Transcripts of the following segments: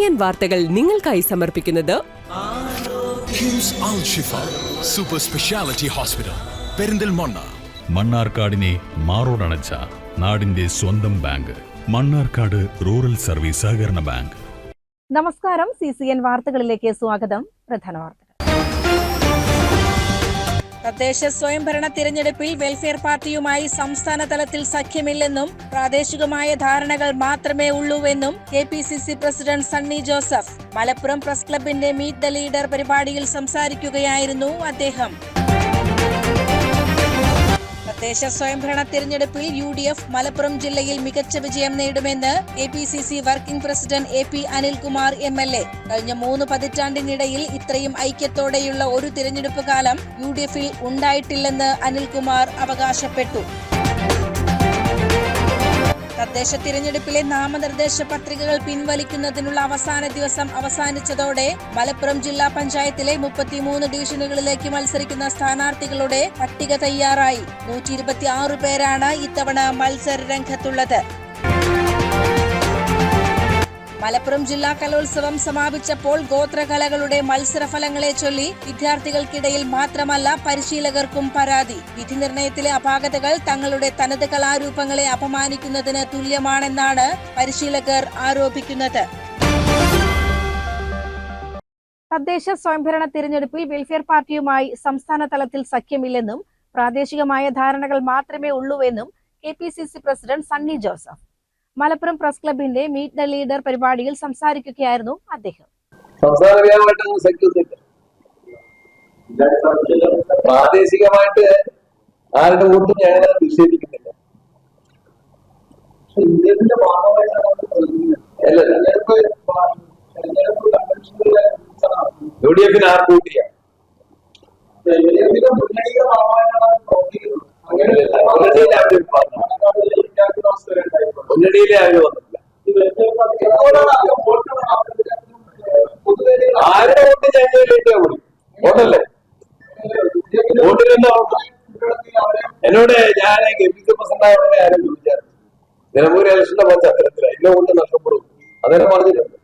CCN വാർത്തകൾ നിങ്ങൾക്കായി സമർപ്പിക്കുന്നത് കിംസ് അൽ ഷിഫ സൂപ്പർ സ്പെഷ്യാലിറ്റി ഹോസ്പിറ്റൽ പെരിന്തൽമണ്ണ. മണ്ണാർക്കാടിനെ മാറോടണച്ച നാടിന്റെ സ്വന്തം ബാങ്ക് മണ്ണാർക്കാട് റൂറൽ സർവീസ് സഹകരണ ബാങ്ക്. നമസ്കാരം, CCN വാർത്തകളിലേക്ക് സ്വാഗതം. പ്രധാന വാർത്തകൾ. തദ്ദേശ സ്വയംഭരണ തിരഞ്ഞെടുപ്പിൽ വെൽഫെയർ പാർട്ടിയുമായി സംസ്ഥാന തലത്തിൽ സഖ്യമില്ലെന്നും പ്രാദേശികമായ ധാരണകൾ മാത്രമേ ഉള്ളൂവെന്നും KPCC president Sunny Joseph. Malappuram press ക്ലബിന്റെ മീറ്റ് ദ ലീഡർ പരിപാടിയിൽ സംസാരിക്കുകയായിരുന്നു അദ്ദേഹം. തദ്ദേശ സ്വയംഭരണ തിരഞ്ഞെടുപ്പിൽ UDF മലപ്പുറം ജില്ലയിൽ മികച്ച വിജയം നേടുമെന്ന് KPCC working president AP Anilkumar MLA. കഴിഞ്ഞ 3 പതിറ്റാണ്ടിനിടയിൽ ഇത്രയും ഐക്യത്തോടെയുള്ള ഒരു തിരഞ്ഞെടുപ്പ് കാലം UDFൽ ഉണ്ടായിട്ടില്ലെന്ന് അനിൽകുമാർ അവകാശപ്പെട്ടു. തദ്ദേശ തിരഞ്ഞെടുപ്പിലെ നാമനിർദ്ദേശ പത്രികകൾ പിൻവലിക്കുന്നതിനുള്ള അവസാന ദിവസം അവസാനിച്ചതോടെ മലപ്പുറം ജില്ലാ പഞ്ചായത്തിലെ 33 ഡിവിഷനുകളിലേക്ക് മത്സരിക്കുന്ന സ്ഥാനാർത്ഥികളുടെ പട്ടിക തയ്യാറായി. 126 പേരാണ് ഇത്തവണ മത്സര രംഗത്തുള്ളത്. മലപ്പുറം ജില്ലാ കലോത്സവം സമാപിച്ചപ്പോൾ ഗോത്രകലകളുടെ മത്സരഫലങ്ങളെ ചൊല്ലി വിദ്യാർത്ഥികൾക്കിടയിൽ മാത്രമല്ല പരിശീലകർക്കും പരാതി. വിധി നിർണയത്തിലെ അപാകതകൾ തങ്ങളുടെ തനത് കലാരൂപങ്ങളെ അപമാനിക്കുന്നതിന് തുല്യമാണെന്നാണ് പരിശീലകർ ആരോപിക്കുന്നത്. തദ്ദേശ സ്വയംഭരണ തിരഞ്ഞെടുപ്പിൽ വെൽഫെയർ പാർട്ടിയുമായി സംസ്ഥാന തലത്തിൽ സഖ്യമില്ലെന്നും പ്രാദേശികമായ ധാരണകൾ മാത്രമേ ഉള്ളൂവെന്നും KPCC president Sunny Joseph. Malappuram press ക്ലബിന്റെ മീറ്റ് ദ ലീഡർ പരിപാടിയിൽ സംസാരിക്കുകയായിരുന്നു അദ്ദേഹം. പ്രാദേശികമായിട്ട് ആരുടെ വോട്ടും ഞങ്ങൾ നിഷേധിക്കുന്നില്ല. UDFന് ആർക്ക് വോട്ട് ചെയ്യാം? മുന്നണിയിലെ ആരും വന്നില്ല. ആരുടെ വോട്ട് ഞങ്ങളിലേക്കാ കൂടി വോട്ടല്ലേ? വോട്ടിലെന്താ? എന്നോട് ഞാൻ KPCC പ്രസിഡന്റായ ഉടനെ ആരും ചോദിച്ചായിരുന്നു നിലമ്പൂർ ഇലക്ഷന്റെ പശ്ചാത്തലത്തിലാണ് ഇന്ന വോട്ട് നഷ്ടപ്പെടും. അതെന്നെ പറഞ്ഞിട്ടുണ്ട്.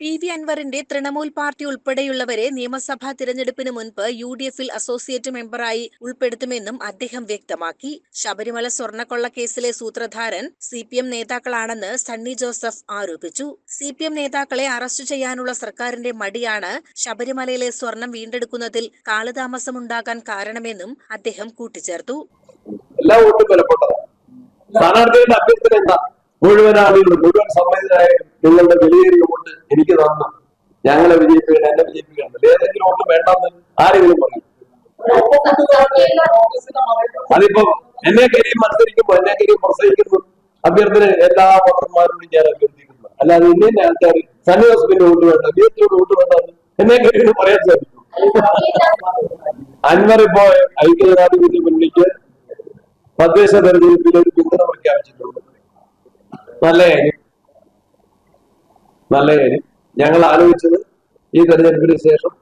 PV അൻവറിന്റെ തൃണമൂൽ പാർട്ടി ഉൾപ്പെടെയുള്ളവരെ നിയമസഭാ തിരഞ്ഞെടുപ്പിന് മുൻപ് UDFൽ അസോസിയേറ്റ് മെമ്പറായി ഉൾപ്പെടുത്തുമെന്നും അദ്ദേഹം വ്യക്തമാക്കി. ശബരിമല സ്വർണ്ണക്കൊള്ള കേസിലെ സൂത്രധാരൻ CPM നേതാക്കളാണെന്ന് സണ്ണി ജോസഫ് ആരോപിച്ചു. CPM നേതാക്കളെ അറസ്റ്റ് ചെയ്യാനുള്ള സർക്കാരിന്റെ മടിയാണ് ശബരിമലയിലെ സ്വർണം വീണ്ടെടുക്കുന്നതിൽ കാലതാമസമുണ്ടാകാൻ കാരണമെന്നും അദ്ദേഹം കൂട്ടിച്ചേർത്തു. എല്ലാ വോട്ടും ബലപ്പെട്ടതാണ്. സ്ഥാനാർത്ഥികളുടെ അഭ്യർത്ഥന എന്താ? മുഴുവൻ ആളുകളും മുഴുവൻ സമ്മതിദായ നിങ്ങളുടെ വിലയേറിയ വോട്ട് എനിക്ക് തന്നു, ഞങ്ങളെ വിജയിപ്പിക്കണം, എന്നെ വിജയിപ്പിക്കണം. ഏതെങ്കിലും വോട്ട് വേണ്ടെന്ന് ആരെങ്കിലും പറയും? അതിപ്പോ എന്നെ കരിയും മത്സരിക്കുമ്പോ എന്നെ കരിയും പ്രസംഗിക്കുന്നു അഭ്യർത്ഥന എല്ലാ വോട്ടർമാരോടും ഞാൻ അഭ്യർത്ഥിക്കുന്നു. അല്ലാതെ ഇന്ത്യൻ ആൾക്കാർ സന്നിവാസത്തിന്റെ വോട്ട് വേണ്ട, BSPയുടെ വോട്ട് വേണ്ട എന്നെ കരിയെന്ന് പറയാൻ സാധിക്കും. അൻവർ ഇപ്പോ ഐക്യജനാധിപത്യ മുന്നണിക്ക് തദ്ദേശ തെരഞ്ഞെടുപ്പിൽ ഒരു പിന്തുണ പ്രഖ്യാപിച്ചിട്ടുണ്ട്. നല്ല കാര്യം. ഞങ്ങൾ ആലോചിച്ചത് ഈ തെരഞ്ഞെടുപ്പിന് ശേഷം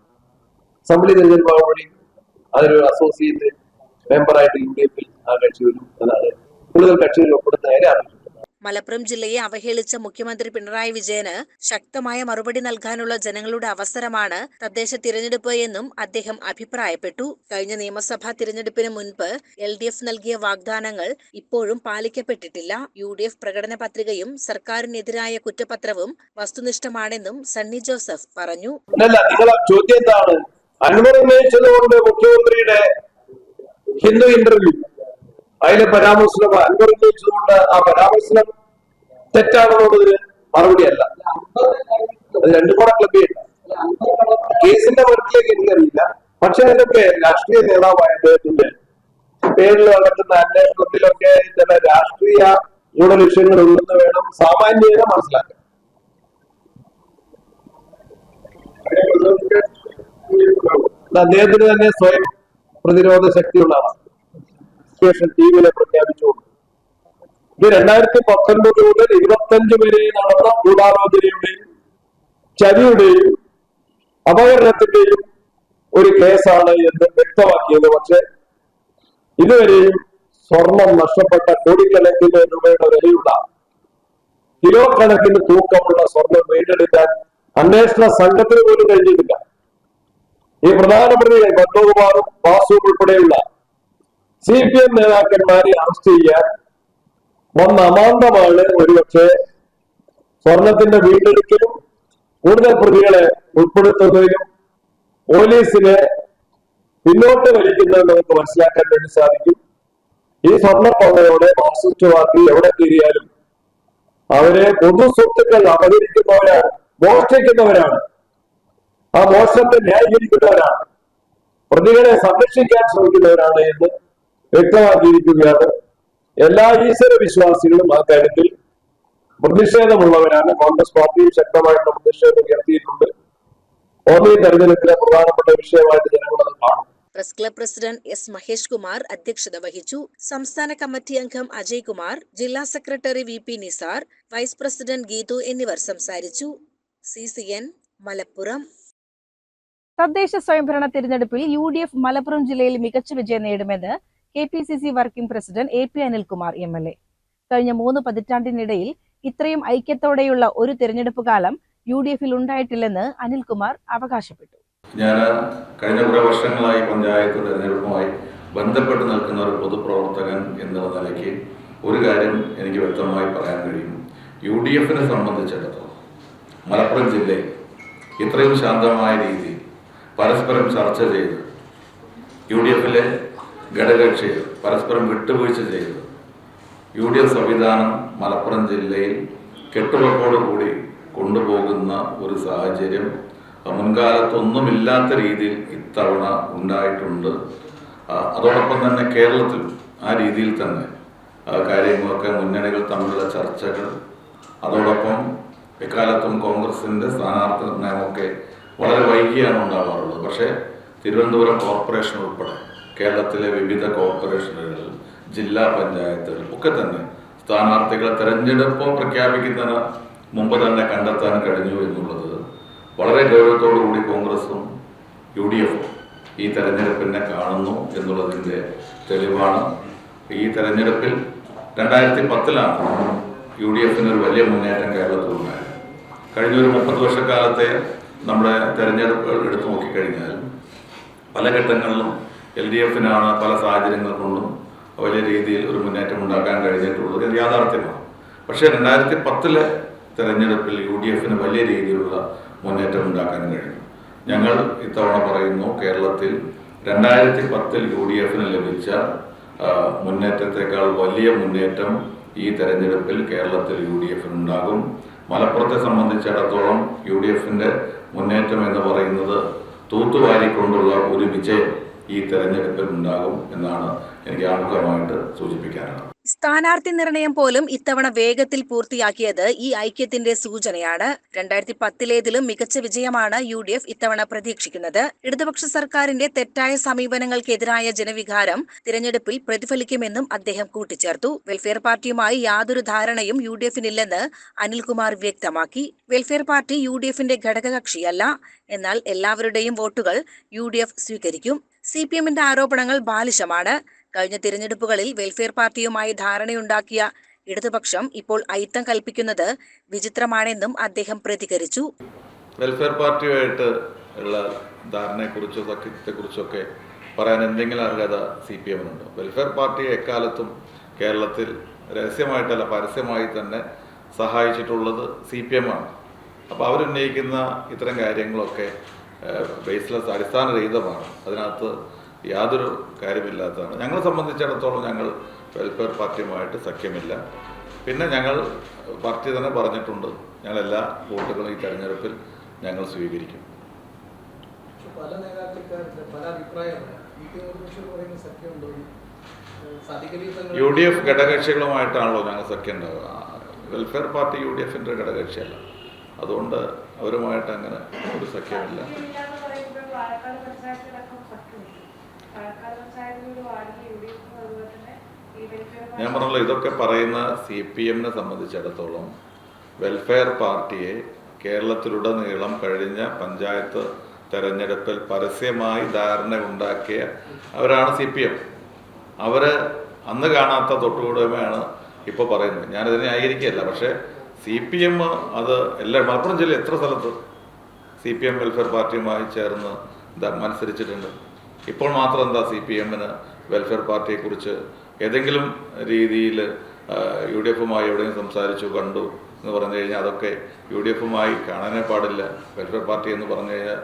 അസംബ്ലി തെരഞ്ഞെടുപ്പ് ആവുമ്പോഴേക്കും അതൊരു അസോസിയേറ്റ് മെമ്പറായിട്ട് UDFൽ ആ കക്ഷി വരും എന്നാണ് കൂടുതൽ കക്ഷികൾ ഒപ്പിടുന്ന നേരെ ആലോചിച്ചത്. മലപ്പുറം ജില്ലയെ അവഹേളിച്ച മുഖ്യമന്ത്രി പിണറായി വിജയന് ശക്തമായ മറുപടി നൽകാനുള്ള ജനങ്ങളുടെ അവസരമാണ് തദ്ദേശ തിരഞ്ഞെടുപ്പ് എന്നും അദ്ദേഹം അഭിപ്രായപ്പെട്ടു. കഴിഞ്ഞ നിയമസഭാ തിരഞ്ഞെടുപ്പിന് മുൻപ് LDF നൽകിയ വാഗ്ദാനങ്ങൾ ഇപ്പോഴും പാലിക്കപ്പെട്ടിട്ടില്ല. UDF പ്രകടന പത്രികയും സർക്കാരിനെതിരായ കുറ്റപത്രവും വസ്തുനിഷ്ഠമാണെന്നും സണ്ണി ജോസഫ് പറഞ്ഞു. ചോദ്യം എന്താണ്? അൻവർ ഉന്നയിച്ചതുകൊണ്ട് മുഖ്യമന്ത്രിയുടെ ഹിന്ദു ഇന്റർവ്യൂ അതിലെ പരാമർശനം അൻവർ ഉന്നയിച്ചതുകൊണ്ട് ആ പരാമർശനം തെറ്റാണെന്നുള്ളതിന് മറുപടിയല്ല. അത് രണ്ടും കൂടെ ക്ലബ് ചെയ്യണ്ട. കേസിന്റെ മരത്തിലേക്ക് എനിക്കറിയില്ല. പക്ഷെ അതിലൊക്കെ രാഷ്ട്രീയ നേതാവായ അദ്ദേഹത്തിന്റെ പേരിൽ നടക്കുന്ന അന്വേഷണത്തിലൊക്കെ ചില രാഷ്ട്രീയ ഗുണലക്ഷ്യങ്ങൾ ഉണ്ടെന്ന് വേണം സാമാന്യേന മനസ്സിലാക്കാൻ. അദ്ദേഹത്തിന് തന്നെ സ്വയം പ്രതിരോധ ശക്തിയുള്ള ആളാണ്. TV പ്രഖ്യാപിച്ചുകൊണ്ട് ഇത് 2019 മുതൽ 25 വരെ നടന്ന ഗൂഢാലോചനയുടെയും ചതിയുടെയും അപകടത്തിന്റെയും ഒരു കേസാണ് എന്ന് വ്യക്തമാക്കിയത്. പക്ഷെ ഇതുവരെയും സ്വർണം നഷ്ടപ്പെട്ട കോടിക്കണക്കിന് രൂപയുടെ വിലയുള്ള കിലോ കണക്കിന് തൂക്കമുള്ള സ്വർണം വീണ്ടെടുക്കാൻ അന്വേഷണ സംഘത്തിന് പോലും കഴിഞ്ഞിട്ടില്ല. ഈ പ്രധാന പ്രതികൾ പത്മകുമാറും വാസുവും ഉൾപ്പെടെയുള്ള CPM നേതാക്കന്മാരെ അറസ്റ്റ് ചെയ്യാൻ വന്ന അമാന്തമാണ് ഒരുപക്ഷെ സ്വർണത്തിന്റെ വീണ്ടെടുക്കലും കൂടുതൽ പ്രതികളെ ഉൾപ്പെടുത്തുന്നതിലും പോലീസിനെ പിന്നോട്ട് വലിക്കുന്നത് നമുക്ക് മനസ്സിലാക്കാൻ വേണ്ടി സാധിക്കും. ഈ സ്വർണ്ണക്കൊള്ളയോടെ മാർക്സിസ്റ്റ് പാർട്ടി എവിടെ തിരിയാലും അവരെ പൊതു സ്വത്തുക്കൾ അപഹരിക്കുന്നവരാണ്, മോഷ്ടിക്കുന്നവരാണ്, ആ മോഷണത്തെ ന്യായീകരിക്കുന്നവരാണ്, പ്രതികളെ സംരക്ഷിക്കാൻ ശ്രമിക്കുന്നവരാണ് എന്ന് വ്യക്തമാക്കിയിരിക്കുകയാണ്. എല്ലാ ഈശ്വര വിശ്വാസികളും ആ കാര്യത്തിൽ പ്രതിഷേധമുള്ളവരാണ്. കോൺഗ്രസ് പാർട്ടിയും ശക്തമായിട്ടുള്ള പ്രതിഷേധം ഉയർത്തിയിട്ടുണ്ട്. ഈ തെരഞ്ഞെടുപ്പിലെ പ്രധാനപ്പെട്ട വിഷയമായിട്ട് ജനങ്ങളത് കാണും. Press club president S. Mahesh Kumar അധ്യക്ഷത വഹിച്ചു. സംസ്ഥാന കമ്മിറ്റി അംഗം അജയ് കുമാർ, ജില്ലാ secretary VP Nisar, vice president Geethu എന്നിവർ സംസാരിച്ചു. CCN മലപ്പുറം. തദ്ദേശ സ്വയംഭരണ തിരഞ്ഞെടുപ്പിൽ UDF മലപ്പുറം ജില്ലയിൽ മികച്ച വിജയം നേടുമെന്ന് KPCC working president AP Anilkumar MLA. കഴിഞ്ഞ 3 പതിറ്റാണ്ടിനിടയിൽ ഇത്രയും ഐക്യത്തോടെയുള്ള ഒരു തിരഞ്ഞെടുപ്പ് കാലം UDFൽ ഉണ്ടായിട്ടില്ലെന്ന് അനിൽകുമാർ അവകാശപ്പെട്ടു. ഞാൻ കഴിഞ്ഞ കുറേ വർഷങ്ങളായി പഞ്ചായത്ത് തിരഞ്ഞെടുപ്പുമായി ബന്ധപ്പെട്ട് നിൽക്കുന്ന ഒരു പൊതുപ്രവർത്തകൻ എന്നുള്ള നിലയ്ക്ക് ഒരു കാര്യം എനിക്ക് വ്യക്തമായി പറയാൻ കഴിയും. UDFനെ സംബന്ധിച്ചിടത്തോളം മലപ്പുറം ജില്ലയിൽ ഇത്രയും ശാന്തമായ രീതിയിൽ പരസ്പരം ചർച്ച ചെയ്ത് UDFലെ ഘടകകക്ഷികൾ പരസ്പരം വിട്ടുവീഴ്ച ചെയ്ത് UDF സംവിധാനം മലപ്പുറം ജില്ലയിൽ കെട്ടുറപ്പോടുകൂടി കൊണ്ടുപോകുന്ന ഒരു സാഹചര്യം മുൻകാലത്തൊന്നുമില്ലാത്ത രീതിയിൽ ഇത്തവണ ഉണ്ടായിട്ടുണ്ട്. അതോടൊപ്പം തന്നെ കേരളത്തിൽ ആ രീതിയിൽ തന്നെ കാര്യങ്ങളൊക്കെ മുന്നണികൾ തമ്മിലുള്ള ചർച്ചകൾ, അതോടൊപ്പം എക്കാലത്തും കോൺഗ്രസിൻ്റെ സ്ഥാനാർത്ഥി നിർണയമൊക്കെ വളരെ വൈകിയാണ് ഉണ്ടാവാറുള്ളത്. പക്ഷേ തിരുവനന്തപുരം കോർപ്പറേഷൻ ഉൾപ്പെടെ കേരളത്തിലെ വിവിധ കോർപ്പറേഷനുകൾ, ജില്ലാ പഞ്ചായത്തുകൾ ഒക്കെ തന്നെ സ്ഥാനാർത്ഥികളെ തെരഞ്ഞെടുപ്പ് പ്രഖ്യാപിക്കുന്നതിന് മുമ്പ് തന്നെ കണ്ടെത്താൻ കഴിഞ്ഞു എന്നുള്ളത് വളരെ ഗൗരവത്തോടുകൂടി കോൺഗ്രസും UDFും ഈ തെരഞ്ഞെടുപ്പിനെ കാണുന്നു എന്നുള്ളതിൻ്റെ തെളിവാണ്. ഈ തെരഞ്ഞെടുപ്പിൽ 2010 UDFന് ഒരു വലിയ മുന്നേറ്റം കേരളത്തിലുണ്ടായത്. കഴിഞ്ഞൊരു 30 വർഷക്കാലത്തെ നമ്മുടെ തെരഞ്ഞെടുപ്പുകൾ എടുത്തു നോക്കിക്കഴിഞ്ഞാൽ പല ഘട്ടങ്ങളിലും LDFനാണ് പല സാഹചര്യങ്ങൾ കൊണ്ടും വലിയ രീതിയിൽ ഒരു മുന്നേറ്റം ഉണ്ടാക്കാൻ കഴിഞ്ഞിട്ടുള്ളത് യാഥാർത്ഥ്യമാണ്. പക്ഷേ 2010 തെരഞ്ഞെടുപ്പിൽ UDFന് വലിയ രീതിയിലുള്ള മുന്നേറ്റം ഉണ്ടാക്കാൻ കഴിഞ്ഞു. ഞങ്ങൾ ഇത്തവണ പറയുന്നു, കേരളത്തിൽ 2010 UDFന് ലഭിച്ച മുന്നേറ്റത്തെക്കാൾ വലിയ മുന്നേറ്റം ഈ തെരഞ്ഞെടുപ്പിൽ കേരളത്തിൽ UDFനുണ്ടാകും. മലപ്പുറത്തെ സംബന്ധിച്ചിടത്തോളം UDFന്റെ മുന്നേറ്റം എന്ന് പറയുന്നത് തൂത്തുവാരിക്കൊണ്ടുള്ള ഒരു വിജയം ഈ തെരഞ്ഞെടുപ്പിൽ ഉണ്ടാകും എന്നാണ് എനിക്ക് ആമുഖമായിട്ട് സൂചിപ്പിക്കാനുള്ളത്. സ്ഥാനാർത്ഥി നിർണയം പോലും ഇത്തവണ വേഗത്തിൽ പൂർത്തിയാക്കിയത് ഈ ഐക്യത്തിന്റെ സൂചനയാണ്. 2010 മികച്ച വിജയമാണ് UDF ഇത്തവണ പ്രതീക്ഷിക്കുന്നത്. ഇടതുപക്ഷ സർക്കാരിന്റെ തെറ്റായ സമീപനങ്ങൾക്കെതിരായ ജനവികാരം തിരഞ്ഞെടുപ്പിൽ പ്രതിഫലിക്കുമെന്നും അദ്ദേഹം കൂട്ടിച്ചേർത്തു. വെൽഫെയർ പാർട്ടിയുമായി യാതൊരു ധാരണയും UDFനില്ലെന്ന് അനിൽകുമാർ വ്യക്തമാക്കി. വെൽഫെയർ പാർട്ടി UDFന്റെ ഘടകകക്ഷിയല്ല. എന്നാൽ എല്ലാവരുടെയും വോട്ടുകൾ UDF സ്വീകരിക്കും. CPMന്റെ ആരോപണങ്ങൾ ബാലിശമാണ്. കഴിഞ്ഞ തിരഞ്ഞെടുപ്പുകളിൽ വെൽഫെയർ പാർട്ടിയുമായി ധാരണയുണ്ടാക്കിയ ഇടതുപക്ഷം ഇപ്പോൾ അയിത്തം കൽപ്പിക്കുന്നത് വിചിത്രമാണെന്നും അദ്ദേഹം പ്രതികരിച്ചു. വെൽഫെയർ പാർട്ടിയുമായിട്ട് ഉള്ള ധാരണയെക്കുറിച്ചോ സഖ്യത്തെക്കുറിച്ചൊക്കെ പറയാൻ എന്തെങ്കിലും അർഹത CPMനുണ്ടോ? വെൽഫെയർ പാർട്ടിയെ എക്കാലത്തും കേരളത്തിൽ രഹസ്യമായിട്ടല്ല പരസ്യമായി തന്നെ സഹായിച്ചിട്ടുള്ളത് CPMാണ്. അപ്പോൾ അവരുന്നയിക്കുന്ന ഇത്തരം കാര്യങ്ങളൊക്കെ ബേസ്ലെസ്, അടിസ്ഥാനരഹിതമാണ്. അതിനകത്ത് യാതൊരു കാര്യമില്ലാത്തതാണ്. ഞങ്ങളെ സംബന്ധിച്ചിടത്തോളം ഞങ്ങൾ വെൽഫെയർ പാർട്ടിയുമായിട്ട് സഖ്യമില്ല. പിന്നെ ഞങ്ങൾ പാർട്ടി തന്നെ പറഞ്ഞിട്ടുണ്ട്, ഞങ്ങളെല്ലാ വോട്ടുകളും ഈ തെരഞ്ഞെടുപ്പിൽ ഞങ്ങൾ സ്വീകരിക്കും. UDF ഘടകകക്ഷികളുമായിട്ടാണല്ലോ ഞങ്ങൾ സഖ്യം ഉണ്ടാവുക. വെൽഫെയർ പാർട്ടി UDFന്റെ ഘടകകക്ഷിയല്ല. അതുകൊണ്ട് അവരുമായിട്ട് അങ്ങനെ ഒരു സഖ്യമില്ല. ഞാൻ പറഞ്ഞല്ലോ, ഇതൊക്കെ പറയുന്ന CPMനെ സംബന്ധിച്ചിടത്തോളം വെൽഫെയർ പാർട്ടിയെ കേരളത്തിലുടനീളം കഴിഞ്ഞ പഞ്ചായത്ത് തെരഞ്ഞെടുപ്പിൽ പരസ്യമായി ധാരണ ഉണ്ടാക്കിയ അവരാണ് CPM. അവര് അന്ന് കാണാത്ത തൊട്ടുകൂടുമയാണ് ഇപ്പോൾ പറയുന്നത്. ഞാനതിനെ ന്യായീകരിക്കുകയല്ല. പക്ഷേ CPM അത് എല്ലാ മലപ്പുറം ജില്ലയിൽ എത്ര സ്ഥലത്ത് CPM വെൽഫെയർ പാർട്ടിയുമായി ചേർന്ന് മത്സരിച്ചിട്ടുണ്ട്. ഇപ്പോൾ മാത്രം എന്താ CPMന് വെൽഫെയർ പാർട്ടിയെക്കുറിച്ച് ഏതെങ്കിലും രീതിയിൽ UDF-മായി എവിടെയും സംസാരിച്ചു കണ്ടു എന്ന് പറഞ്ഞു കഴിഞ്ഞാൽ അതൊക്കെ UDF-മായി കാണാനേ പാടില്ല. വെൽഫെയർ പാർട്ടി എന്ന് പറഞ്ഞു കഴിഞ്ഞാൽ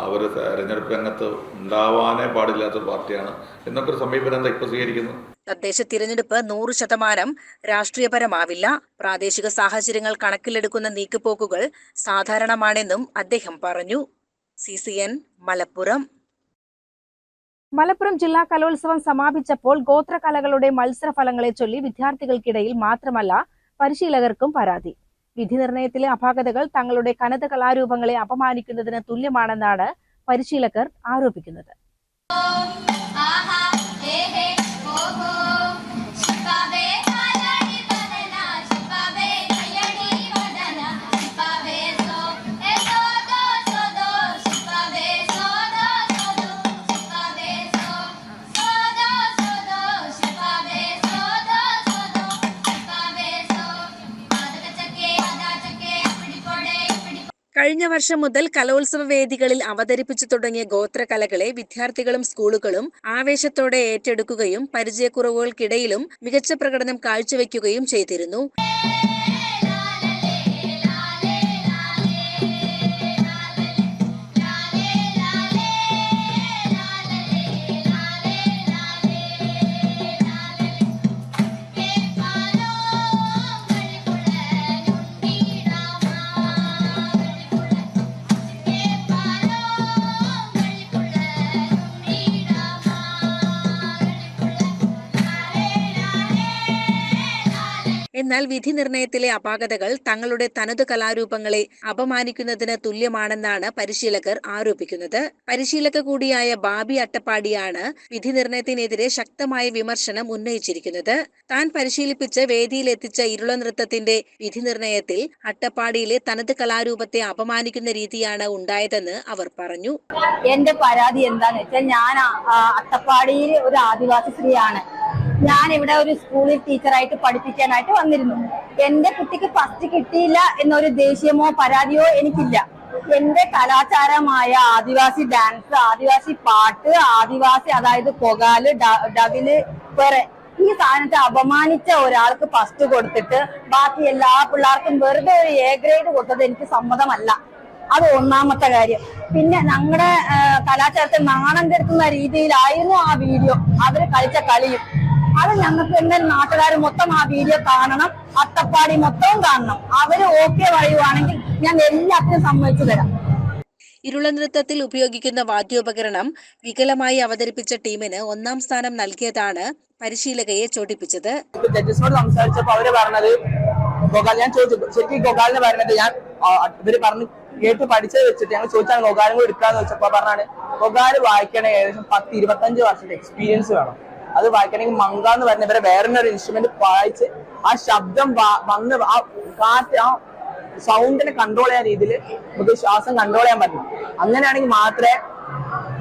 അവർ തെരഞ്ഞെടുപ്പ് രംഗത്ത് ഉണ്ടാവാനേ പാടില്ലാത്തൊരു പാർട്ടിയാണ് എന്നൊക്കെ ഒരു സമീപനം എന്താ ഇപ്പോൾ സ്വീകരിക്കുന്നത്. തദ്ദേശ തിരഞ്ഞെടുപ്പ് 100% രാഷ്ട്രീയപരമാവില്ല. പ്രാദേശിക സാഹചര്യങ്ങൾ കണക്കിലെടുക്കുന്ന നീക്കുപോക്കുകൾ സാധാരണമാണെന്നും അദ്ദേഹം പറഞ്ഞു. CCN മലപ്പുറം. മലപ്പുറം ജില്ലാ കലോത്സവം സമാപിച്ചപ്പോൾ ഗോത്രകലകളുടെ മത്സരഫലങ്ങളെ ചൊല്ലി വിദ്യാർത്ഥികൾക്കിടയിൽ മാത്രമല്ല പരിശീലകർക്കും പരാതി. വിധി നിർണയത്തിലെ അപാകതകൾ തങ്ങളുടെ കനത കലാരൂപങ്ങളെ അപമാനിക്കുന്നതിന് തുല്യമാണെന്നാണ് പരിശീലകർ ആരോപിക്കുന്നത്. കഴിഞ്ഞ വർഷം മുതൽ കലോത്സവ വേദികളിൽ അവതരിപ്പിച്ചു തുടങ്ങിയ ഗോത്രകലകളെ വിദ്യാർത്ഥികളും സ്കൂളുകളും ആവേശത്തോടെ ഏറ്റെടുക്കുകയും പരിചയക്കുറവുകൾക്കിടയിലും മികച്ച പ്രകടനം കാഴ്ചവെക്കുകയും ചെയ്തിരുന്നു. എന്നാൽ വിധി നിർണയത്തിലെ അപാകതകൾ തങ്ങളുടെ തനതു കലാരൂപങ്ങളെ അപമാനിക്കുന്നതിന് തുല്യമാണെന്നാണ് പരിശീലകർ ആരോപിക്കുന്നത്. പരിശീലക കൂടിയായ ബാബി അട്ടപ്പാടിയാണ് വിധി നിർണയത്തിനെതിരെ ശക്തമായ വിമർശനം ഉന്നയിച്ചിരിക്കുന്നത്. താൻ പരിശീലിപ്പിച്ച് വേദിയിലെത്തിച്ച ഇരുള നൃത്തത്തിന്റെ വിധി നിർണയത്തിൽ അട്ടപ്പാടിയിലെ തനത് കലാരൂപത്തെ അപമാനിക്കുന്ന രീതിയാണ് ഉണ്ടായതെന്ന് അവർ പറഞ്ഞു. എന്റെ പരാതി എന്താന്ന് വെച്ചാൽ ഞാൻ അട്ടപ്പാടിയിൽ ഒരു ആദിവാസി സ്ത്രീയാണ്. ഞാൻ ഇവിടെ ഒരു സ്കൂളിൽ ടീച്ചറായിട്ട് പഠിപ്പിക്കാനായിട്ട് വന്നിരുന്നു. എന്റെ കുട്ടിക്ക് ഫസ്റ്റ് കിട്ടിയില്ല എന്നൊരു ദേഷ്യമോ പരാതിയോ എനിക്കില്ല. എന്റെ കലാചാരമായ ആദിവാസി ഡാൻസ്, ആദിവാസി പാട്ട്, ആദിവാസി അതായത് പൊകാല്, ഡബില്, വേറെ ഈ സാധനത്തെ അപമാനിച്ച ഒരാൾക്ക് ഫസ്റ്റ് കൊടുത്തിട്ട് ബാക്കി എല്ലാ പിള്ളേർക്കും വെറുതെ ഒരു A ഗ്രേഡ് കൊടുത്തത് എനിക്ക് സമ്മതമല്ല. അത് ഒന്നാമത്തെ കാര്യം. പിന്നെ ഞങ്ങളുടെ കലാചാരത്തെ നാണം കെടുത്തുന്ന രീതിയിലായിരുന്നു ആ വീഡിയോ. അവര് കളിച്ച കളിയും അത് ഞങ്ങൾക്ക് എന്തായാലും നാട്ടുകാർ മൊത്തം ആ വീഡിയോ കാണണം, അട്ടപ്പാടി മൊത്തവും കാണണം. അവര് ഓക്കെ പറയുവാണെങ്കിൽ ഞാൻ എല്ലാത്തിനും സമ്മതിച്ചു തരാം. ഇരുള നൃത്തത്തിൽ ഉപയോഗിക്കുന്ന വാദ്യോപകരണം വികലമായി അവതരിപ്പിച്ച ടീമിന് 1ാം സ്ഥാനം നൽകിയതാണ് പരിശീലകയെ ചോടിപ്പിച്ചത്. ജഡ്ജസിനോട് സംസാരിച്ചപ്പോ അവര് പറഞ്ഞത് ഗോകാൽ, ഞാൻ ചോദിച്ചു ശരിക്കും ഗോകാലിന് പറയുന്നത് ഞാൻ ഇവര് പറഞ്ഞ് കേട്ട് പഠിച്ചത് വെച്ചിട്ട് ഞങ്ങൾ ചോദിച്ചാണ് ഗോകാലും കൂടി എടുക്കാന്ന് വെച്ചപ്പോ പറഞ്ഞാണ് ഗോകാല് വായിക്കണേ ഏകദേശം 10-25 വർഷത്തെ എക്സ്പീരിയൻസ് വേണം. അത് വായിക്കണമെങ്കിൽ മങ്ക എന്ന് പറഞ്ഞ ഇവരെ വേറൊരു ഇൻസ്ട്രുമെന്റ് വായിച്ച് ആ ശബ്ദം വന്ന് ആ കാറ്റ് ആ സൗണ്ടിനെ കൺട്രോൾ ചെയ്യാൻ രീതിയിൽ നമുക്ക് ശ്വാസം കൺട്രോൾ ചെയ്യാൻ പറ്റണം. അങ്ങനെയാണെങ്കിൽ മാത്രമേ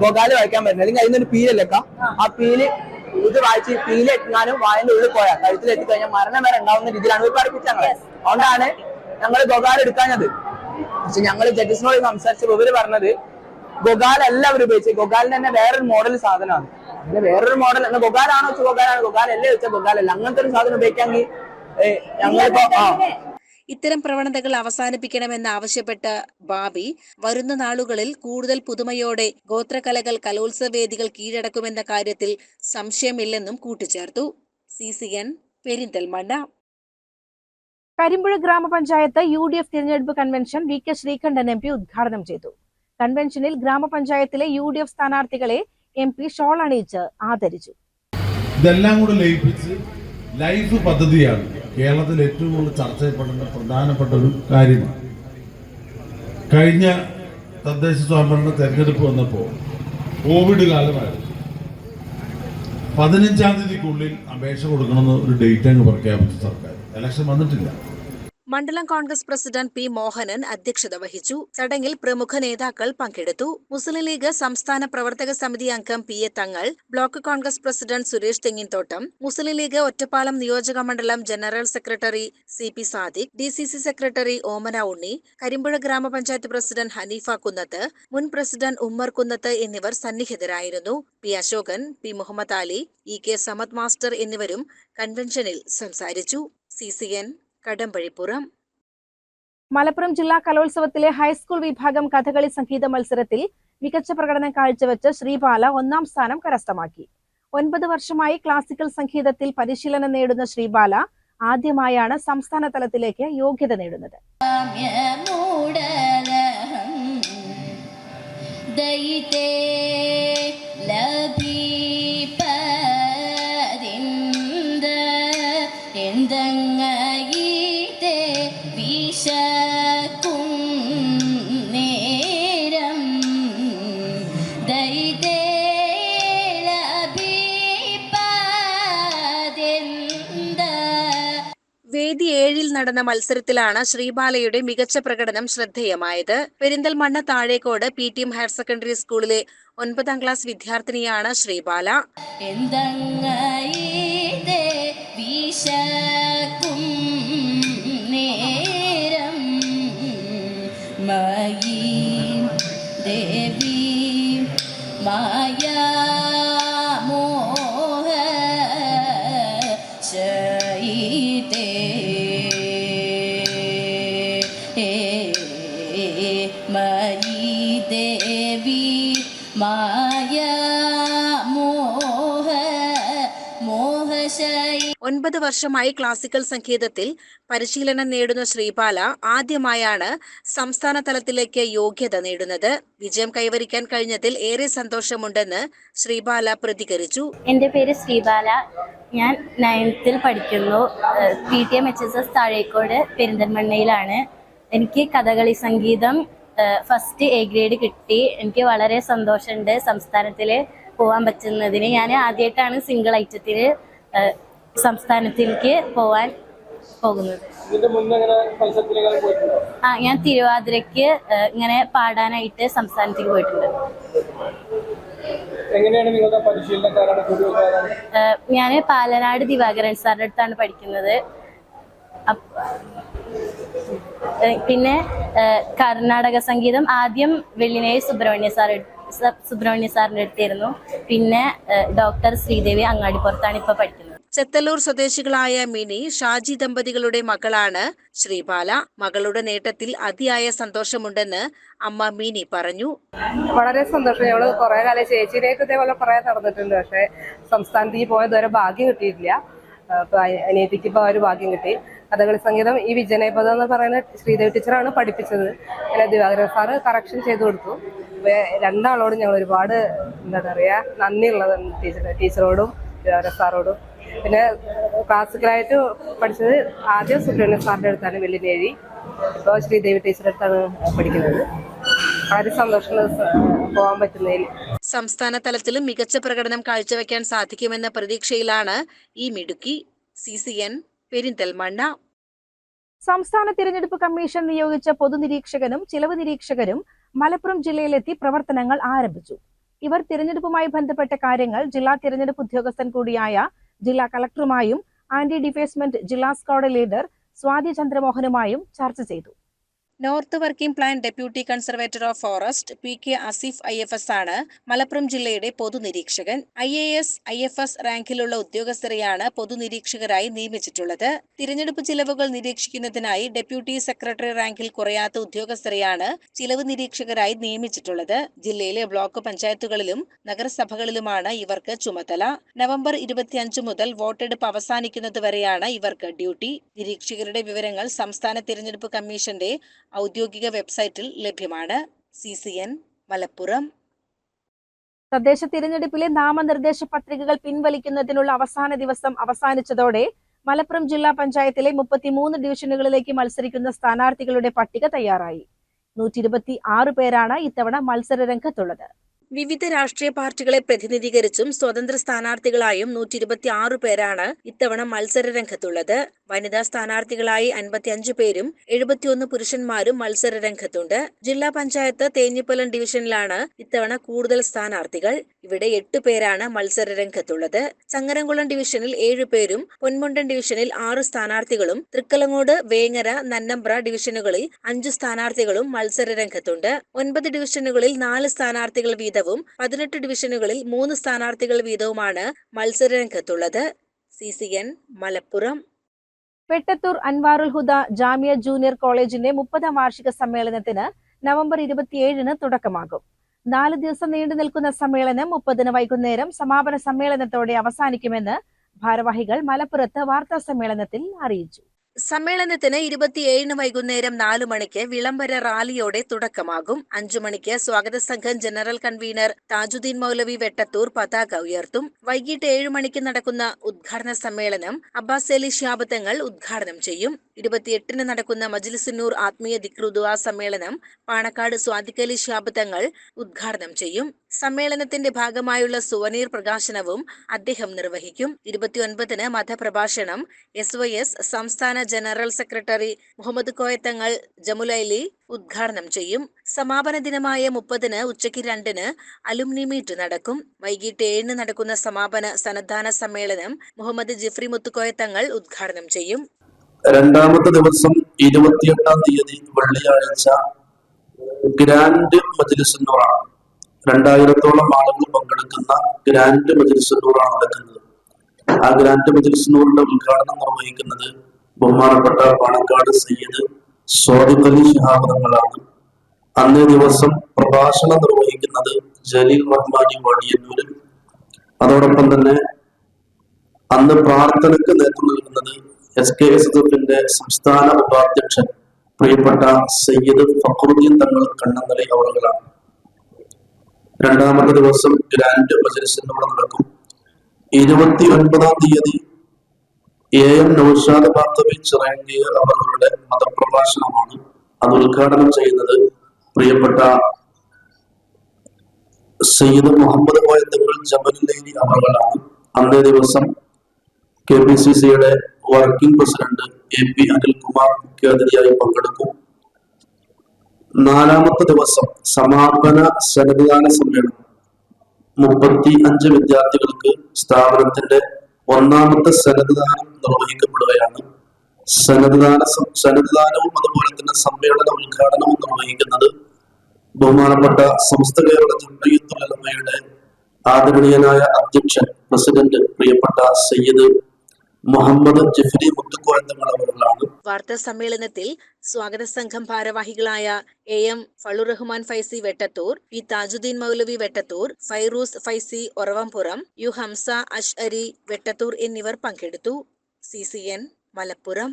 ഗോകാല് വായിക്കാൻ പറ്റുള്ളൂ. അല്ലെങ്കിൽ അതിനൊരു പീലല്ലേക്ക ആ പീല് ഇത് വായിച്ച് പീല് എത്തിങ്ങാനും വായന്റെ ഉള്ളിൽ പോയാൽ കഴുത്തിൽ എത്തിക്കഴിഞ്ഞാൽ മരണം വരെ ഉണ്ടാവുന്ന രീതിയിലാണ് ഇവർ പഠിപ്പിച്ചത് ഞങ്ങൾ. അതുകൊണ്ടാണ് ഞങ്ങൾ ഗോകാല് എടുക്കാഞ്ഞത്. പക്ഷെ ഞങ്ങൾ ജഡ്ജസിനോട് സംസാരിച്ചപ്പോൾ ഇവര് പറഞ്ഞത് ഗോകാലല്ല അവർ ഉപയോഗിച്ചത്. ഗോകാലിന് തന്നെ വേറൊരു മോഡൽ സാധനമാണ്. അങ്ങനെ വേറൊരു മോഡൽ എന്നാ ഗോകാലാണോ വെച്ചാൽ ഗോകാലാണ്, ഗോകാലല്ലേ വെച്ചാൽ ഗോകാലല്ല. അങ്ങനത്തെ ഒരു സാധനം ഉപയോഗിക്കാമെങ്കിൽ ഞങ്ങളിപ്പോ ഇത്തരം പ്രവണതകൾ അവസാനിപ്പിക്കണമെന്ന് ആവശ്യപ്പെട്ട ബാബി വരുന്ന നാളുകളിൽ കൂടുതൽ പുതുമയോടെ ഗോത്രകലകൾ കലോത്സവ വേദികൾ കീഴടക്കുമെന്ന കാര്യത്തിൽ സംശയമില്ലെന്നും കൂട്ടിച്ചേർത്തു. CCN പെരിന്തൽമണ്ണ. കരിമ്പുഴ ഗ്രാമപഞ്ചായത്ത് UDF തിരഞ്ഞെടുപ്പ് കൺവെൻഷൻ VK ശ്രീകണ്ഠൻ MP ഉദ്ഘാടനം ചെയ്തു. കൺവെൻഷനിൽ ഗ്രാമപഞ്ചായത്തിലെ UDF സ്ഥാനാർത്ഥികളെ MP ഷോൾ അണിയിച്ച് ആദരിച്ചു. ഇതെല്ലാം കൂടെ ലയിപ്പിച്ച് ലൈഫ് പദ്ധതിയാണ് കേരളത്തിൽ ഏറ്റവും കൂടുതൽ ചർച്ച ചെയ്യപ്പെടുന്ന പ്രധാനപ്പെട്ട ഒരു കാര്യമാണ്. കഴിഞ്ഞ തദ്ദേശ സ്വയംഭരണ തെരഞ്ഞെടുപ്പ് വന്നപ്പോൾ കോവിഡ് കാലമായിരുന്നു. 15-ാം തീയതിക്കുള്ളിൽ അപേക്ഷ കൊടുക്കണമെന്ന് ഒരു ഡേറ്റ് അങ്ങ് പ്രഖ്യാപിച്ചു സർക്കാർ. ഇലക്ഷൻ വന്നിട്ടില്ല. മണ്ഡലം കോൺഗ്രസ് പ്രസിഡന്റ് പി മോഹനൻ അധ്യക്ഷത വഹിച്ചു. ചടങ്ങിൽ പ്രമുഖ നേതാക്കൾ പങ്കെടുത്തു. മുസ്ലിം ലീഗ് സംസ്ഥാന പ്രവർത്തക സമിതി അംഗം P A Thangal, block Congress president Suresh Thenginthottam, Muslim League Ottapalam നിയോജക മണ്ഡലം general secretary C P Sadiq, DCC secretary Omana Unni, Karimpuzha ഗ്രാമപഞ്ചായത്ത് പ്രസിഡന്റ് ഹനീഫ കുന്നത്ത്, മുൻ പ്രസിഡന്റ് ഉമ്മർ കുന്നത്ത് എന്നിവർ സന്നിഹിതരായിരുന്നു. P Ashokan, P Muhammad Ali, EK Samad master എന്നിവരും കൺവെൻഷനിൽ സംസാരിച്ചു. CCN കടമ്പഴിപ്പുറം. മലപ്പുറം ജില്ലാ കലോത്സവത്തിലെ ഹൈസ്കൂൾ വിഭാഗം കഥകളി സംഗീത മത്സരത്തിൽ മികച്ച പ്രകടനം കാഴ്ചവെച്ച് ശ്രീബാല 1ാം സ്ഥാനം കരസ്ഥമാക്കി. 9 വർഷമായി ക്ലാസിക്കൽ സംഗീതത്തിൽ പരിശീലനം നേടുന്ന ശ്രീബാല ആദ്യമായാണ് സംസ്ഥാന തലത്തിലേക്ക് യോഗ്യത നേടുന്നത്. വേദി 7-ൽ നടന്ന മത്സരത്തിലാണ് ശ്രീബാലയുടെ മികച്ച പ്രകടനം ശ്രദ്ധേയമായത്. Perinthalmanna Thazhekode PTM higher secondary സ്കൂളിലെ 9ാം ക്ലാസ് വിദ്യാർത്ഥിനിയാണ് ശ്രീബാല. ഒൻപത് വർഷമായി ക്ലാസിക്കൽ സംഗീതത്തിൽ പരിശീലനം നേടുന്ന ശ്രീബാല ആദ്യമായാണ് സംസ്ഥാന തലത്തിലേക്ക് യോഗ്യത നേടുന്നത്. വിജയം കൈവരിക്കാൻ കഴിഞ്ഞതിൽ ഏറെ സന്തോഷമുണ്ടെന്ന് ശ്രീബാല പ്രതികരിച്ചു. എൻ്റെ പേര് ശ്രീബാല. ഞാൻ 9th പഠിക്കുന്നു. PTM HSS Thazhekode പെരിന്തൽമണ്ണയിലാണ്. എനിക്ക് കഥകളി സംഗീതം ഫസ്റ്റ് A ഗ്രേഡ് കിട്ടി. എനിക്ക് വളരെ സന്തോഷമുണ്ട് സംസ്ഥാനത്തിൽ പോകാൻ പറ്റുന്നതിന്. ഞാൻ ആദ്യമായിട്ടാണ് സിംഗിൾ ഐറ്റത്തിൽ സംസ്ഥാനത്തിലേക്ക് പോവാൻ പോകുന്നത്. ഞാൻ തിരുവാതിരയ്ക്ക് ഇങ്ങനെ പാടാനായിട്ട് സംസ്ഥാനത്തേക്ക് പോയിട്ടുണ്ട്. ഞാൻ പാലനാട് ദിവാകരൻ സാറിന്റെ അടുത്താണ് പഠിക്കുന്നത്. പിന്നെ കർണാടക സംഗീതം ആദ്യം വെള്ളിനേഴി സുബ്രഹ്മണ്യ സാറിന്റെ അടുത്തായിരുന്നു. പിന്നെ ഡോക്ടർ ശ്രീദേവി അങ്ങാടിപ്പുറത്താണ് ഇപ്പൊ പഠിക്കുന്നത്. ചെത്തല്ലൂർ സ്വദേശികളായ മിനി, ഷാജി ദമ്പതികളുടെ മകളാണ് ശ്രീബാല. മകളുടെ നേട്ടത്തിൽ അതിയായ സന്തോഷമുണ്ടെന്ന് അമ്മ മിനി പറഞ്ഞു. വളരെ സന്തോഷം. ഞങ്ങള് കുറെ കാലം ചേച്ചിയിലേക്ക് ഇതേപോലെ കുറെ നടന്നിട്ടുണ്ട്. പക്ഷെ സംസ്ഥാനത്തേക്ക് പോയ ഇതുവരെ ഭാഗ്യം കിട്ടിയിട്ടില്ല. അനിയത്തിക്ക് ഇപ്പോൾ ഒരു ഭാഗ്യം കിട്ടി. കഥകളി സംഗീതം ഈ വിജയനേപഥം എന്ന് പറയുന്ന ശ്രീദേവി ടീച്ചറാണ് പഠിപ്പിച്ചത്. പിന്നെ ദിവാകരൻ സാറ് കറക്ഷൻ ചെയ്തു കൊടുത്തു. രണ്ടാളോടും ഞങ്ങൾ ഒരുപാട് എന്താ പറയുക നന്ദിയുള്ളത് ടീച്ചറോടും ദിവാകരൻ സാറോടും. പിന്നെ ക്ലാസിക്കലായിട്ട് പഠിച്ചത് ആദ്യം സുബ്രഹ്മണ്യ സാറിന്റെ അടുത്താണ് വെള്ളിനേഴി. ഇപ്പോൾ ശ്രീദേവി ടീച്ചറുടെ അടുത്താണ് പഠിക്കുന്നത്. വളരെ സന്തോഷം പോകാൻ പറ്റുന്നതിൽ. സംസ്ഥാന തലത്തിലും മികച്ച പ്രകടനം കാഴ്ചവെക്കാൻ സാധിക്കുമെന്ന പ്രതീക്ഷയിലാണ് ഈ മിടുക്കി. CCN പെരിന്തൽമണ്ണ. സംസ്ഥാന തിരഞ്ഞെടുപ്പ് കമ്മീഷൻ നിയോഗിച്ച പൊതുനിരീക്ഷകനും ചിലവ് നിരീക്ഷകരും മലപ്പുറം ജില്ലയിലെത്തി പ്രവർത്തനങ്ങൾ ആരംഭിച്ചു. ഇവർ തിരഞ്ഞെടുപ്പുമായി ബന്ധപ്പെട്ട കാര്യങ്ങൾ ജില്ലാ തിരഞ്ഞെടുപ്പ് ഉദ്യോഗസ്ഥൻ കൂടിയായ ജില്ലാ കളക്ടറുമായും ആന്റി ഡിഫേസ്മെന്റ് ജില്ലാ സ്ക്വാഡ് ലീഡർ സ്വാതി ചന്ദ്രമോഹനുമായും ചർച്ച ചെയ്തു. North working plan deputy conservator of forest PK as if IFS ആണ് മലപ്പുറം ജില്ലയുടെ പൊതുനിരീക്ഷകൻ. IAS, IFS റാങ്കിലുള്ള ഉദ്യോഗസ്ഥരെയാണ് പൊതുനിരീക്ഷകരായി നിയമിച്ചിട്ടുള്ളത്. തിരഞ്ഞെടുപ്പ് ചിലവുകൾ നിരീക്ഷിക്കുന്നതിനായി ഡെപ്യൂട്ടി സെക്രട്ടറി റാങ്കിൽ കുറയാത്ത ഉദ്യോഗസ്ഥരെയാണ് ചിലവ് നിരീക്ഷകരായി നിയമിച്ചിട്ടുള്ളത്. ജില്ലയിലെ ബ്ലോക്ക് പഞ്ചായത്തുകളിലും നഗരസഭകളിലുമാണ് ഇവർക്ക് ചുമതല. നവംബർ 25 മുതൽ വോട്ടെടുപ്പ് അവസാനിക്കുന്നതുവരെയാണ് ഇവർക്ക് ഡ്യൂട്ടി. നിരീക്ഷകരുടെ വിവരങ്ങൾ സംസ്ഥാന തിരഞ്ഞെടുപ്പ് കമ്മീഷന്റെ ഔദ്യോഗിക വെബ്സൈറ്റിൽ ലഭ്യമാണ്. CCN മലപ്പുറം. തദ്ദേശ തിരഞ്ഞെടുപ്പിലെ നാമനിർദ്ദേശ പത്രികകൾ പിൻവലിക്കുന്നതിനുള്ള അവസാന ദിവസം അവസാനിച്ചതോടെ മലപ്പുറം ജില്ലാ പഞ്ചായത്തിലെ 33 ഡിവിഷനുകളിലേക്ക് മത്സരിക്കുന്ന സ്ഥാനാർത്ഥികളുടെ പട്ടിക തയ്യാറായി. 126 പേരാണ് ഇത്തവണ മത്സര രംഗത്തുള്ളത്. വിവിധ രാഷ്ട്രീയ പാർട്ടികളെ പ്രതിനിധീകരിച്ചും സ്വതന്ത്ര സ്ഥാനാർത്ഥികളായും 126 പേരാണ് ഇത്തവണ മത്സര രംഗത്തുള്ളത്. വനിതാ സ്ഥാനാർത്ഥികളായി 55 പേരും 71 പുരുഷന്മാരും മത്സര രംഗത്തുണ്ട്. ജില്ലാ പഞ്ചായത്ത് തേഞ്ഞിപ്പലം ഡിവിഷനിലാണ് ഇത്തവണ കൂടുതൽ സ്ഥാനാർത്ഥികൾ. ഇവിടെ 8 പേരാണ് മത്സര രംഗത്തുള്ളത്. ചങ്ങരംകുളം ഡിവിഷനിൽ 7 പേരും പൊന്മുണ്ടൻ ഡിവിഷനിൽ 6 സ്ഥാനാർത്ഥികളും തൃക്കലങ്ങോട്, വേങ്ങര, നന്നമ്പ്ര ഡിവിഷനുകളിൽ 5 സ്ഥാനാർത്ഥികളും മത്സര രംഗത്തുണ്ട്. 9 ഡിവിഷനുകളിൽ 4 സ്ഥാനാർത്ഥികൾ വീതവും 18 ഡിവിഷനുകളിൽ 3 സ്ഥാനാർത്ഥികൾ വീതവുമാണ് മത്സര രംഗത്തുള്ളത്. CCN മലപ്പുറം. വെട്ടത്തൂർ അൻവാറുൽ ഹുദ ജാമിയ ജൂനിയർ കോളേജിന്റെ 30ാം വാർഷിക സമ്മേളനത്തിന് നവംബർ 27-ന് തുടക്കമാകും. 4 ദിവസം നീണ്ടു നിൽക്കുന്ന സമ്മേളനം 30-ന് വൈകുന്നേരം സമാപന സമ്മേളനത്തോടെ അവസാനിക്കുമെന്ന് ഭാരവാഹികൾ മലപ്പുറത്ത് വാർത്താ സമ്മേളനത്തിൽ അറിയിച്ചു. സമ്മേളനത്തിന് 27-ന് വൈകുന്നേരം 4 മണിക്ക് വിളംബര റാലിയോടെ തുടക്കമാകും. 5 മണിക്ക് സ്വാഗത സംഘം ജനറൽ കൺവീനർ താജുദ്ദീൻ മൗലവി വെട്ടത്തൂർ പതാക ഉയർത്തും. വൈകിട്ട് 7 മണിക്ക് നടക്കുന്ന ഉദ്ഘാടന സമ്മേളനം അബ്ബാസ് അലി ശിഹാബ് തങ്ങൾ ഉദ്ഘാടനം ചെയ്യും. 28-ന് നടക്കുന്ന മജ്ലിസുന്നൂർ ആത്മീയ ദിക്റുദുആ സമ്മേളനം പാണക്കാട് സ്വാദിഖ് അലി ശിഹാബ് തങ്ങൾ ഉദ്ഘാടനം ചെയ്യും. സമ്മേളനത്തിന്റെ ഭാഗമായുള്ള സുവനീർ പ്രകാശനവും അദ്ദേഹം നിർവഹിക്കും. 29-ന് മതപ്രഭാഷണം SYS സംസ്ഥാന ജനറൽ സെക്രട്ടറി മുഹമ്മദ് കോയത്തങ്ങൾ ജമുലൈലി ഉദ്ഘാടനം ചെയ്യും. സമാപന ദിനമായ 30-ന് ഉച്ചയ്ക്ക് 2-ന് അലുമിനി മീറ്റ് നടക്കും. വൈകിട്ട് 7-ന് നടക്കുന്ന സമാപന സന്നദ്ധാന സമ്മേളനം മുഹമ്മദ് ജിഫ്രി മുത്തുക്കോയത്തങ്ങൾ ഉദ്ഘാടനം ചെയ്യും. രണ്ടാമത്തെ ദിവസം 28-ാം തീയതി വെള്ളിയാഴ്ച ഗ്രാൻഡ് മജ്ലിസുന്നൂറാണ്. 2000-ഓളം ആളുകൾ പങ്കെടുക്കുന്ന ഗ്രാൻഡ് മജ്ലിസുന്നൂറാണ് നടക്കുന്നത്. ആ ഗ്രാൻഡ് മജ്ലിസുന്നൂറിന്റെ ഉദ്ഘാടനം നിർവഹിക്കുന്നത് ബഹുമാനപ്പെട്ട പാണക്കാട് സയ്യിദ് സ്വാദിഖ് അലി ശിഹാബ് തങ്ങളാണ്. അന്നേ ദിവസം പ്രഭാഷണം നിർവഹിക്കുന്നത് ജലീൽ റഹ്മാനി വാടിയന്നൂര്. അതോടൊപ്പം തന്നെ അന്ന് പ്രാർത്ഥനയ്ക്ക് നേതൃത്വം നൽകുന്നത് SKSFന്റെ സംസ്ഥാന ഉപാധ്യക്ഷൻ പ്രിയപ്പെട്ട സയ്യിദ് ഫഖറുദ്ദീൻ തങ്ങൾ കണ്ണന്തലി അവറുകളാണ്. രണ്ടാമത്തെ ദിവസം ഗ്രാൻഡ് മജ്ലിസിനോട് നടക്കും. 29-ാം തീയതി AM നൗഷാദ് ബാത്തവി ചിറയൻകീർ അവരുടെ മതപ്രഭാഷണമാണ്. അത് ഉദ്ഘാടനം ചെയ്യുന്നത് പ്രിയപ്പെട്ട സയ്യിദ് മുഹമ്മദ് കോയത്തങ്ങൾ ജമലുല്ലൈലി അവറുകളാണ്. അന്നേ ദിവസം KPCCയുടെ വർക്കിംഗ് പ്രസിഡന്റ് AP അനിൽകുമാർ മുഖ്യാതിഥിയായി പങ്കെടുക്കും. 4-ാമത്തെ ദിവസം സമാപന സന്നദ്ധാന സമ്മേളനം. 35 വിദ്യാർത്ഥികൾക്ക് സ്ഥാപനത്തിന്റെ 1ാമത്തെ സന്നദ്ധാനം നിർവഹിക്കപ്പെടുകയാണ്. സന്നദ്ധാനവും അതുപോലെ തന്നെ സമ്മേളന ഉദ്ഘാടനവും നിർവഹിക്കുന്നത് ബഹുമാനപ്പെട്ട സമസ്ത കേരള ജംഇയ്യത്തുൽ ഉലമയുടെ ആദരണീയനായ അധ്യക്ഷൻ പ്രസിഡന്റ് പ്രിയപ്പെട്ട സയ്യിദ് മുഹമ്മദ് ജിഫ്രി മുത്തുക്കോയത്തങ്ങൾ അവர்களാണ്. വാർത്താ സമ്മേളനത്തിൽ സ്വാഗത സംഘം ഭാരവാഹികളായ AM Fazlur Rahman Faizi Vettathur, P Thajudheen Moulavi Vettathur, Fairoos Faizi Oravampuram, U Hamza Ashari Vettathur എന്നിവർ പങ്കെടുത്തു. CCN മലപ്പുറം.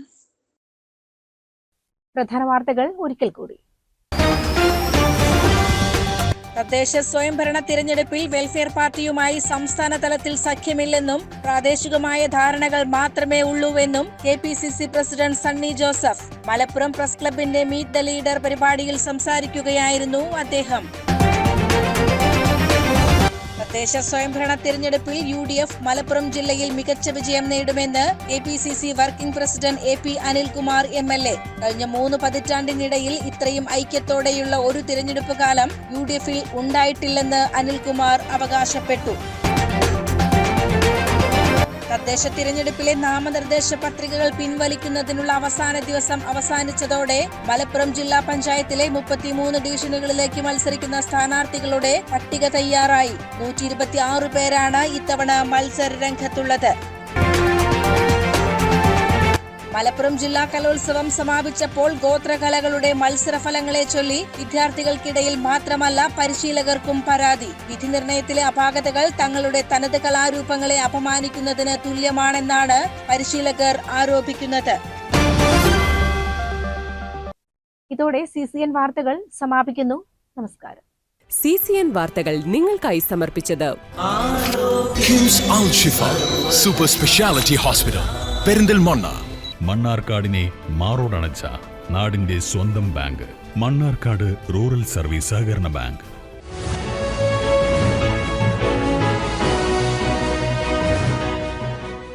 പ്രധാന വാർത്തകൾ ഒരിക്കൽ കൂടി. തദ്ദേശ സ്വയംഭരണ തിരഞ്ഞെടുപ്പിൽ വെൽഫെയർ പാർട്ടിയുമായി സംസ്ഥാന തലത്തിൽ സഖ്യമില്ലെന്നും പ്രാദേശികമായ ധാരണകൾ മാത്രമേ ഉള്ളൂവെന്നും KPCC president Sunny Joseph. Malappuram press ക്ലബിന്റെ മീറ്റ് ദ ലീഡർ പരിപാടിയിൽ സംസാരിക്കുകയായിരുന്നു അദ്ദേഹം. തദ്ദേശ സ്വയംഭരണ തിരഞ്ഞെടുപ്പിൽ UDF മലപ്പുറം ജില്ലയിൽ മികച്ച വിജയം നേടുമെന്ന് KPCC working president AP Anilkumar MLA. കഴിഞ്ഞ 3 പതിറ്റാണ്ടിനിടയിൽ ഇത്രയും ഐക്യത്തോടെയുള്ള ഒരു തിരഞ്ഞെടുപ്പ് കാലം UDFൽ ഉണ്ടായിട്ടില്ലെന്ന് അനിൽകുമാർ അവകാശപ്പെട്ടു. തദ്ദേശ തിരഞ്ഞെടുപ്പിലെ നാമനിർദ്ദേശ പത്രികകൾ പിൻവലിക്കുന്നതിനുള്ള അവസാന ദിവസം അവസാനിച്ചതോടെ മലപ്പുറം ജില്ലാ പഞ്ചായത്തിലെ 33 ഡിവിഷനുകളിലേക്ക് മത്സരിക്കുന്ന സ്ഥാനാർത്ഥികളുടെ പട്ടിക തയ്യാറായി. 126 പേരാണ് ഇത്തവണ മത്സര രംഗത്തുള്ളത്. മലപ്പുറം ജില്ലാ കലോത്സവം സമാപിച്ചപ്പോൾ ഗോത്രകലകളുടെ മത്സരഫലങ്ങളെ ചൊല്ലി വിദ്യാർത്ഥികൾക്കിടയിൽ മാത്രമല്ല പരിശീലകർക്കും പരാതി. വിധി നിർണയത്തിലെ അപാകതകൾ തങ്ങളുടെ തനത് കലാരൂപങ്ങളെ അപമാനിക്കുന്നതിന് തുല്യമാണെന്നാണ് പരിശീലകർ ആരോപിക്കുന്നത്. ഇതോടെ CCN വാർത്തകൾ സമാപിക്കുന്നു. നമസ്കാരം. CCN വാർത്തകൾ നിങ്ങൾക്കായി സമർപ്പിച്ചത് കിംസ് അൽ ഷിഫ സൂപ്പർ സ്പെഷ്യാലിറ്റി ഹോസ്പിറ്റൽ പെരിന്തൽമണ്ണ. മണ്ണാർക്കാടിനെ മാറോടണച്ച നാടിന്റെ സ്വന്തം ബാങ്ക് മണ്ണാർക്കാട് റൂറൽ സർവീസ് സഹകരണ ബാങ്ക്.